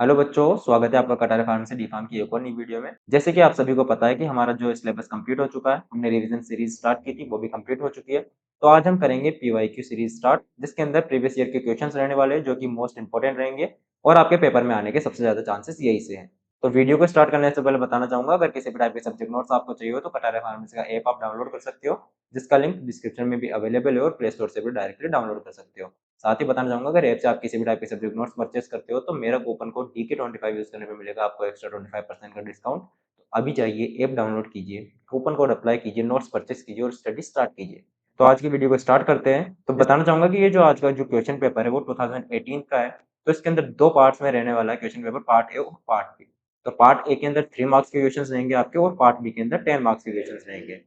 Hello बच्चों, स्वागत है आपका कटारे फार्म से डी फार्म की एक और नई वीडियो में। जैसे कि आप सभी को पता है कि हमारा जो सिलेबस कंप्लीट हो चुका है, हमने रिवीजन सीरीज स्टार्ट की थी, वो भी कंप्लीट हो चुकी है। तो आज हम करेंगे पीवाईक्यू सीरीज स्टार्ट, जिसके अंदर प्रीवियस ईयर के क्वेश्चंस रहने वाले हैं, जो कि मोस्ट इंपॉर्टेंट रहेंगे और आपके पेपर में आने के सबसे ज्यादा चांसेस यही से हैं। तो वीडियो को स्टार्ट करने से पहले बताना चाहूंगा, अगर किसी भी टाइप के सब्जेक्ट नोट्स आपको चाहिए हो तो कटारे फार्मेसी का ऐप आप डाउनलोड कर सकते हो, जिसका लिंक डिस्क्रिप्शन में भी अवेलेबल है और प्ले स्टोर से भी डायरेक्टली डाउनलोड कर सकते हो। साथ ही बताना चाहूंगा, अगर ऐप से आप किसी भी टाइप के सब्जेक्ट नोट्स परचेस करते हो तो मेरा कूपन कोड DK25 यूज करने पे मिलेगा आपको एक्स्ट्रा 25% का डिस्काउंट। तो अभी जाइए, ऐप डाउनलोड कीजिए, कूपन कोड अप्लाई कीजिए, नोट्स परचेस कीजिए और स्टडी स्टार्ट कीजिए। तो आज की वीडियो को स्टार्ट करते हैं। तो बताना चाहूंगा कि ये जो आज का जो क्वेश्चन पेपर है वो 2018 का है। तो इसके अंदर दो पार्ट्स में रहने वाला है क्वेश्चन पेपर, पार्ट ए और पार्ट बी। तो पार्ट ए के अंदर 3 मार्क्स के क्वेश्चन रहेंगे आपके और पार्ट बी के अंदर 10 मार्क्स के क्वेश्चन रहेंगे।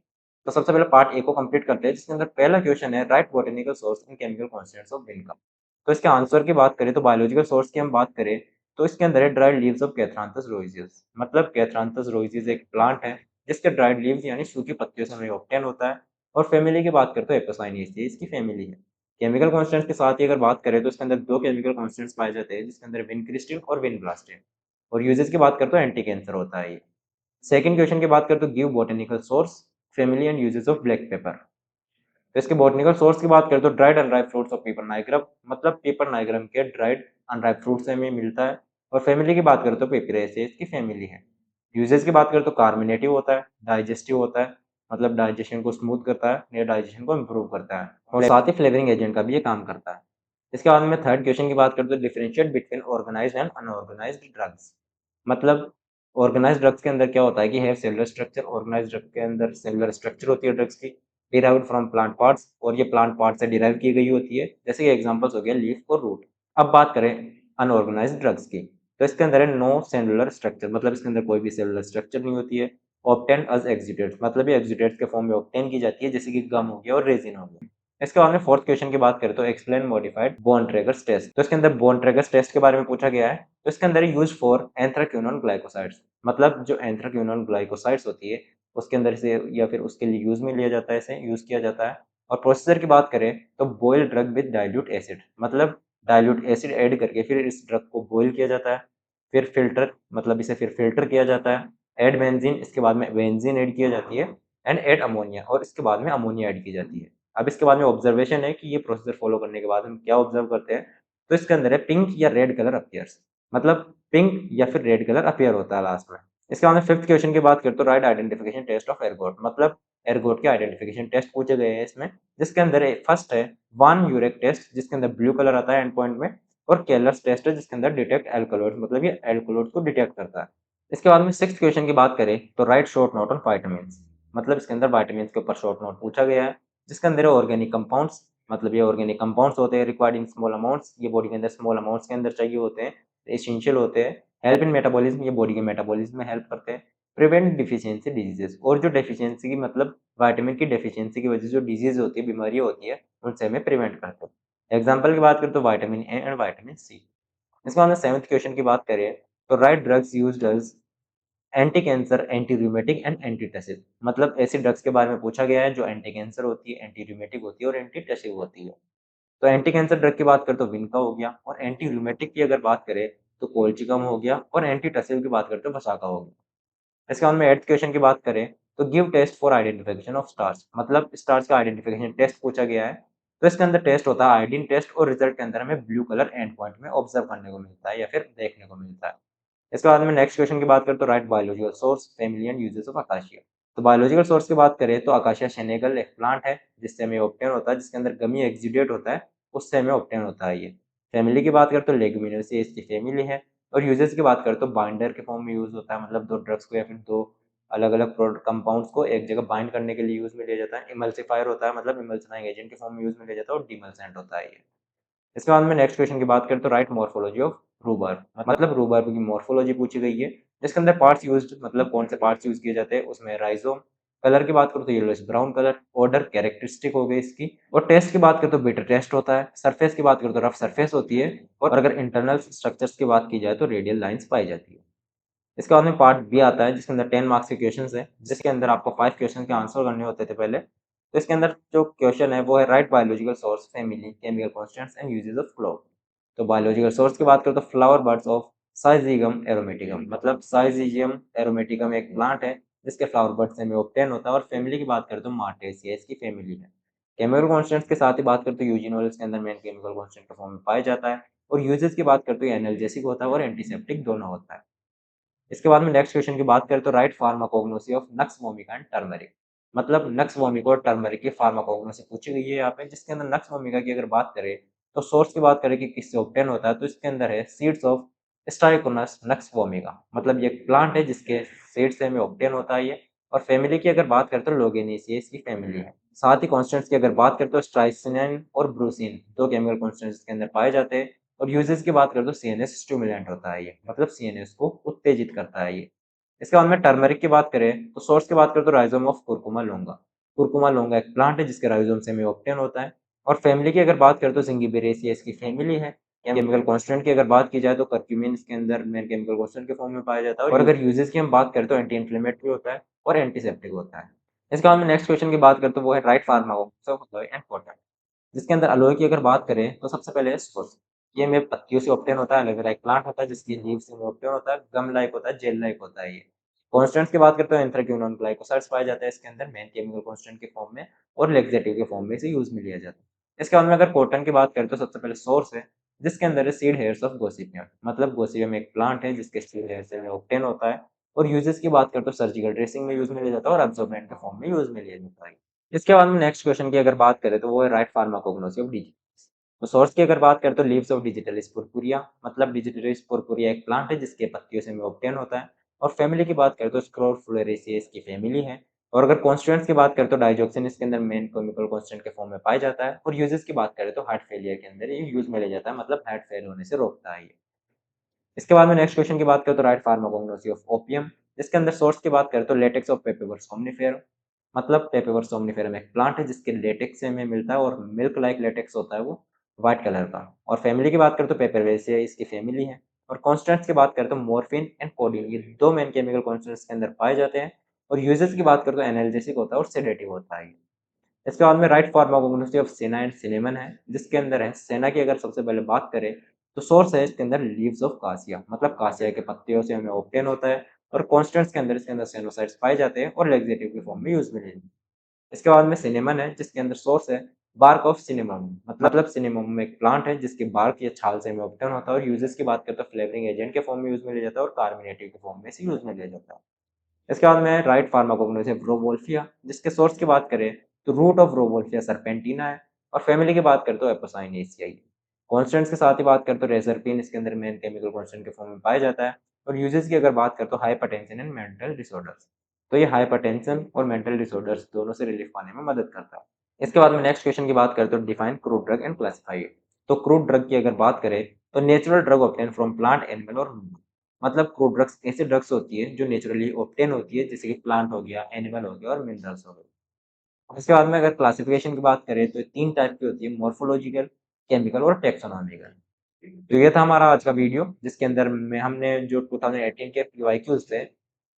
तो सबसे पहले पार्ट ए को कंप्लीट करते हैं, जिसके अंदर पहला क्वेश्चन है right botanical source in chemical constants of win का। तो इसके आंसर की बात करें तो बायोलॉजिकल सोर्स की हम बात करें तो इसके अंदर है ड्राइड लीव्स ऑफ कैथ्रांथस रोइजियस। मतलब कैथ्रांथस रोइजियस एक प्लांट है जिसके ड्राइड लीव्स यानी सूखी पत्तियों से हमें ऑब्टेन होता है। और फैमिली की बात करते हो एपोसाइनेसिए इसकी फैमिली है। केमिकल कॉन्स्टेंट्स के साथ ही अगर बात करें तो इसके अंदर दो केमिकल कॉन्स्टेंट्स पाए जाते हैं, जिसके अंदर विनक्रिस्टिन और विनब्लास्टिन। और यूजेस की बात करते हो एंटी कैंसर होता है ये। सेकंड क्वेश्चन की बात करते हो give botanical source, family and uses of black pepper. तो इसके बॉटनिकल सोर्स की बात करें तो dried unripe fruits of paper nigrum. मतलब पेपर नाइग्रम के ड्राइड अनराइप फ्रूट से हमें मिलता है। और फैमिली की बात करें तो पेपरेसी इसकी फैमिली है। यूजेस की बात करें तो कार्मिनेटिव होता है, डाइजेस्टिव होता है, मतलब डाइजेशन को स्मूथ करता है या डाइजेशन को इम्प्रूव करता है, और साथ ही फ्लेवरिंग एजेंट का भी ये काम करता है। इसके बाद में थर्ड क्वेश्चन की बात करें तो differentiate between organised and unorganised drugs. मतलब ऑर्गेनाइज्ड ड्रग्स के अंदर क्या होता है कि है सेलुलर स्ट्रक्चर, ऑर्गेनाइज्ड ड्रग के अंदर सेलुलर स्ट्रक्चर होती है ड्रग्स की, डिराइव्ड फ्रॉम प्लांट पार्ट्स, और ये प्लांट पार्ट से डिराइव की गई होती है, जैसे कि एग्जांपल्स हो गया लीफ और रूट। अब बात करें अनऑर्गेनाइज्ड ड्रग्स की, तो इसके अंदर है नो सेलुलर स्ट्रक्चर, मतलब इसके अंदर कोई भी सेलुलर स्ट्रक्चर नहीं होती है। ऑब्टेन एज एक्सुडेट्स, मतलब ये एक्सुडेट्स के फॉर्म में ऑब्टेन की जाती है, जैसे कि गम हो गया और रेजिन हो गया। इसके बाद में फोर्थ क्वेश्चन की बात करें तो एक्सप्लेन मॉडिफाइड बोन ट्रैगर्स टेस्ट। तो इसके अंदर बोन ट्रैगर्स टेस्ट के बारे में पूछा गया है। तो इसके अंदर यूज फॉर एंथ्राक्विनोन ग्लाइकोसाइड्स। मतलब जो एंथ्राक्विनोन ग्लाइकोसाइड्स होती है उसके अंदर से या फिर उसके लिए यूज में लिया जाता है, इसे यूज किया जाता है। और प्रोसीजर की बात करें तो boil drug with dilute acid, मतलब डाइल्यूट एसिड ऐड करके फिर इस ड्रग को बॉयल किया जाता है। फिर फिल्टर, मतलब इसे फिर फिल्टर किया जाता है। ऐड बेंजीन, इसके बाद में बेंजीन ऐड की जाती है। एंड ऐड अमोनिया, और इसके बाद में अमोनिया ऐड की जाती है। अब इसके बाद में ऑब्जर्वेशन है कि ये प्रोसीजर फॉलो करने के बाद हम क्या ऑब्जर्व करते हैं। तो इसके अंदर है पिंक या रेड कलर अपीयर्स, मतलब पिंक या फिर रेड कलर अपीयर होता है लास्ट में। इसके बाद में फिफ्थ क्वेश्चन की बात करें तो write identification test of ergot. मतलब एर्गोट के आइडेंटिफिकेशन टेस्ट पूछे गए हैं इसमें, जिसके अंदर फर्स्ट है वन यूरिक टेस्ट, जिसके अंदर ब्लू कलर आता है एंड पॉइंट में। और केलर्स टेस्ट है, जिसके अंदर डिटेक्ट एल्कलॉइड्स, मतलब ये एल्कलॉइड्स को डिटेक्ट करता है। इसके बाद में सिक्स्थ क्वेश्चन की बात करें तो right short note on vitamin. मतलब इसके अंदर विटामिन के ऊपर शॉर्ट नोट पूछा गया है, जिसके अंदर ऑर्गेनिक कंपाउंड्स। मतलब ये ऑर्गेनिक कंपाउंड्स होते हैं रिक्वायर्ड इन स्मॉल अमाउंट्स, ये बॉडी के अंदर स्मॉल अमाउंट्स के अंदर चाहिए होते हैं, एसेंशियल होते हैं। हेल्प इन मेटाबॉलिज्म, ये बॉडी के मेटाबॉलिज्म में हेल्प करते हैं। प्रिवेंट डिफिशियंसी डिजीजेस, और जो डेफिशिएंसी की मतलब विटामिन की डेफिशिएंसी की वजह से जो डिजीज होती है, बीमारी होती है, उनसे हमें प्रिवेंट करते हैं। एग्जाम्पल की बात करें तो vitamin A and vitamin C. इसके बाद में सेवंथ क्वेश्चन की बात करें तो right drugs used as anti cancer, anti rheumatic and anti tussive. मतलब ऐसी ड्रग्स के बारे में पूछा गया है जो एंटी कैंसर होती है, एंटी रूमेटिक होती है और एंटी टसिव होती है। तो एंटी कैंसर ड्रग की बात करें तो विनका हो गया, और एंटी रूमेटिक की अगर बात करें तो कोल्चिकम हो गया, और एंटी टसिव की बात करें तो वसाका हो गया। इसके बाद में एट्थ क्वेश्चन की बात करें तो give test for identification of starch. मतलब स्टार्स का आइडेंटिफिकेशन टेस्ट पूछा गया है। तो इसके अंदर टेस्ट होता है आयोडीन टेस्ट, और रिजल्ट के अंदर हमें ब्लू कलर एंड पॉइंट में ऑब्जर्व करने को मिलता है या फिर देखने को मिलता है। इसके बाद में नेक्स्ट क्वेश्चन की बात करें तो right biological source, family and uses of acacia. तो बायोलॉजिकल सोर्स की बात करें तो अकाशिया सेनेगल एक प्लांट है जिससे हमें ऑब्टेन होता है, जिसके अंदर गमी एक्सुडेट होता है, उससे हमें ऑब्टेन होता है ये। फैमिली की बात करें तो लेगुमिनोसी इसकी फैमिली है। और यूजेस की बात करें तो बाइंडर के फॉर्म में यूज होता है, मतलब दो ड्रग्स को या फिर दो अलग अलग कंपाउंड्स को एक जगह बाइंड करने के लिए यूज में लिया जाता है। इमल्सिफायर होता है, मतलब इमल्सिफाइंग एजेंट के फॉर्म में यूज में लिया जाता है, और डीमल्सेंट होता है ये। इसके बाद में नेक्स्ट क्वेश्चन की बात करें तो राइट मॉर्फोलॉजी ऑफ रूबर्ब। मतलब रूबर्ब की मॉर्फोलॉजी पूछी गई है, जिसके अंदर पार्ट्स यूज्ड, मतलब कौन से पार्ट्स यूज किए जाते हैं, उसमें राइजोम। कलर की बात करूँ तो yellowish brown colour. Order characteristic हो गई इसकी। और टेस्ट की बात करें तो बिटर टेस्ट होता है। सरफेस की बात करें तो रफ सरफेस होती है। और अगर इंटरनल स्ट्रक्चर्स की बात की जाए तो रेडियल लाइंस पाई जाती है। इसके बाद में पार्ट बी आता है, जिसके अंदर 10 मार्क्स के क्वेश्चंस हैं, जिसके अंदर आपको 5 क्वेश्चन के आंसर करने होते थे पहले। तो इसके अंदर जो क्वेश्चन है वो है right biological source, family, chemical constants and uses of clove. तो बायोलॉजिकल सोर्स की बात करें तो फ्लावर बर्ड्स ऑफ साइजिगम एरोमेटिकम, मतलब साइजियम एरोमेटिकम एक प्लांट है जिसके फ्लावर बड से हमें ऑब्टेन होता है। और फैमिली की बात करें तो मार्टेसिया इसकी फैमिली है। केमिकल कॉन्स्टेंट्स के साथ ही बात करते हैं यूजिनोल्स के अंदर मेन केमिकल कॉन्स्टेंट के फॉर्म में पाया जाता है। और यूजेस की बात करते हैं एनाल्जेसिक होता है और एंटीसेप्टिक दोनों होता है। इसके बाद में नेक्स्ट क्वेश्चन की बात करें तो right pharmacognosy of nux vomica and turmeric, मतलब नक्स वोमिका और टर्मरिक की फार्माकोग्नोसी पूछी गई है यहाँ पे, जिसके अंदर नक्स वोमिका की अगर बात करें तो सोर्स की बात करें कि किससे ऑब्टेन होता है, तो इसके अंदर है सीड्स ऑफ स्टाइकोनस नक्स वोमिका, मतलब ये प्लांट है जिसके सीड से हमें ऑब्टेन होता है ये। और फैमिली की अगर बात करें तो लोगेनेसिया इसकी फैमिली है। साथ ही कॉन्स्टेंट्स की अगर बात करें तो स्ट्राइसिन और ब्रूसिन दो केमिकल कॉन्स्टेंट्स के अंदर पाए जाते हैं। और यूजेस की बात करें तो सीएनएस स्टिमुलेंट होता है ये, मतलब सीएनएस को उत्तेजित करता है ये। इसके बाद में टर्मरिक की बात करें तो सोर्स की बात करें तो राइजोम ऑफ कुरकुमा लोंगा। कुरकुमा लोंगा एक प्लांट है जिसके राइजोम से हमें ऑब्टेन होता है। और फैमिली की अगर बात करें तो जिंगिबेरेसिया इसकी फैमिली है। केमिकल कांस्टेंट की अगर बात की जाए तो करक्यूमिन इसके अंदर मेन केमिकल कांस्टेंट के फॉर्म में पाया जाता है। और अगर यूजेस की हम बात करें तो एंटी इन्फ्लेमेटरी होता है और एंटीसेप्टिक होता है। इसके बाद में नेक्स्ट क्वेश्चन की बात करें तो वो है राइट फार्माकोग्नोसी एंड कॉटन, जिसके अंदर अलोए की अगर बात करें तो सबसे पहले है सोर्स। ये में पत्तियों से ऑब्टेन होता है। एलोवेरा एक प्लांट होता है जिसकी लीव से ऑब्टेन होता है। गम लाइक होता है, जेल लाइक होता है ये। कॉन्स्टेंट्स की बात करते हैं एंथ्रेक्विनोन ग्लाइकोसाइड्स पाए जाते हैं इसके अंदर मेन केमिकल कॉन्स्टेंट के फॉर्म में और लेक्सेटिव के फॉर्म में इसे यूज में लिया जाता है। इसके बाद में अगर कॉटन की बात करें तो सबसे पहले सोर्स है जिसके अंदर है सीड हेयर्स ऑफ गोसिपियम, मतलब गोसिपियम एक प्लांट है जिसके सीड हेयर से ऑब्टेन होता है। और यूजेस की बात करें तो सर्जिकल ड्रेसिंग में यूज में लिया जाता है और अब्सॉर्बेंट के फॉर्म में यूज में लिया जाता है। इसके बाद में नेक्स्ट क्वेश्चन की अगर बात करें तो वो है राइट फार्माकोग्नोसी ऑफ डिजीज। तो सोर्स की अगर बात करें तो लीव्स ऑफ डिजिटलिस पुरपुरिया, मतलब डिजिटलिस पुरपुरिया एक प्लांट है जिसके पत्तियों से हमें ऑब्टेन होता है। और फैमिली की बात करें तो स्क्रोफुलरेसिया इसकी फैमिली है। और अगर कॉन्स्टेंट्स की बात करें तो डाइजॉक्सिन इसके अंदर मेन केमिकल कॉन्स्टेंट के फॉर्म में पाया जाता है। और यूजेस की बात करें तो हार्ट फेलियर के अंदर ये यूज में लिया जाता है, मतलब हार्ट फेल होने से रोकता है ये। इसके बाद में नेक्स्ट क्वेश्चन की बात करें तो राइट फार्माकोग्नोसी ऑफ ओपियम, जिसके अंदर सोर्स की बात करें तो लेटेक्स ऑफ पेपिवर्स सोम्निफेरम, मतलब पेपिवर्स सोम्निफेरम एक प्लांट है जिसके लेटेक्स से हमें मिलता है और मिल्क लाइक लेटेक्स होता है वो व्हाइट कलर का। और फैमिली की बात करें तो पेपरवेसिया इसकी फैमिली है। और कॉन्स्टेंट्स की बात करें तो मोर्फिन एंड कोडीन ये दो मेन केमिकल कॉन्स्टेंट्स के अंदर पाए जाते हैं। और यूजेस की बात करें तो एनाल्जेसिक होता है और सेडेटिव होता है। इसके बाद में राइट फार्माकोग्नोसी ऑफ सेना एंड सिनेमन है, जिसके अंदर है सेना की अगर सबसे पहले बात करें तो सोर्स है इसके अंदर लीव्स ऑफ कासिया, मतलब कासिया के पत्तियों से हमें ऑब्टेन होता है। और कॉन्स्टेंट्स के अंदर इसके अंदर सेनोसाइड्स पाए जाते हैं और लेक्सेटिव के फॉर्म में यूज में लेते हैं। इसके बाद में सिनेमन है जिसके अंदर सोर्स है बार्क ऑफ सिनेमम, मतलब सिनेमम एक प्लांट है जिसके बार्क या छाल से हमें ऑब्टेन होता है। और यूजेस की बात करें तो फ्लेवरिंग एजेंट के फॉर्म में यूज में लिया जाता है और कार्बोनेटिव के फॉर्म में से यूज में लिया जाता है। इसके बाद में राइट फार्माकोग्नोसी ऑफ रोवोल्फिया, जिसके सोर्स की बात करें तो रूट ऑफ रोवोल्फिया सरपेंटिना है। और फैमिली की बात करें तो एपोसाइनेसियाई। कॉन्स्टेंट्स के साथ ही बात करें तो रेजरपिन इसके अंदर मेन केमिकल कॉन्स्टेंट के फॉर्म में पाया जाता है। और यूजेस की अगर बात करें तो हाइपरटेंशन एंड मेंटल डिसऑर्डर्स, तो ये हाइपरटेंशन और मेंटल डिसऑर्डर्स दोनों से रिलीफ पाने में मदद करता है। इसके बाद में नेक्स्ट क्वेश्चन की बात करें तो define crude drug and classify it. तो क्रूड ड्रग की अगर बात करें तो natural drug obtain from plant animal और, मतलब क्रूड ड्रग्स ऐसे ड्रग्स होती है जो नेचुरली ऑब्टेन होती है, जैसे कि प्लांट हो गया, एनिमल हो गया और मिनरल्स हो गए। उसके बाद में अगर क्लासिफिकेशन की बात करें तो तीन टाइप की होती है, मॉर्फोलॉजिकल, केमिकल और टेक्सोनॉमिकल। तो ये था हमारा आज का वीडियो जिसके अंदर में हमने जो 2018 के पीवाईक्यूज थे,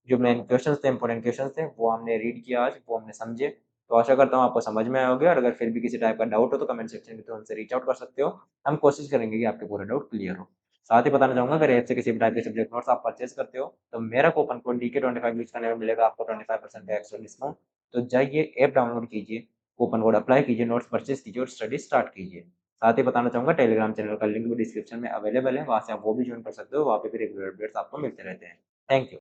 जो मेन क्वेश्चंस थे, इंपॉर्टेंट क्वेश्चंस थे, वो हमने रीड किया आज, वो हमने समझे। तो आशा करता हूँ आपको समझ में आया होगा। और अगर फिर भी किसी टाइप का डाउट हो तो कमेंट सेक्शन में तो हमसे रीच आउट कर सकते हो। हम कोशिश करेंगे कि आपके पूरे डाउट क्लियर हो। साथ ही बताना चाहूंगा अगर ऐप से किसी भी टाइप के सब्जेक्ट नोट्स आप परचेज करते हो तो मेरा कूपन कोड DK25 यूज करने में मिलेगा आपको 25% का एक्स्ट्रा डिस्काउंट। तो जाइए ऐप डाउनलोड कीजिए, कूपन कोड अप्लाई कीजिए, नोट्स परचेज कीजिए और स्टडी स्टार्ट कीजिए। साथ ही बताना चाहूंगा टेलीग्राम चैनल का लिंक भी डिस्क्रिप्शन में अवेलेबल है, वहां से आप वो भी ज्वाइन कर सकते हो। वहाँ पे भी रेगुलर अपडेट्स आपको मिलते रहते हैं। Thank you.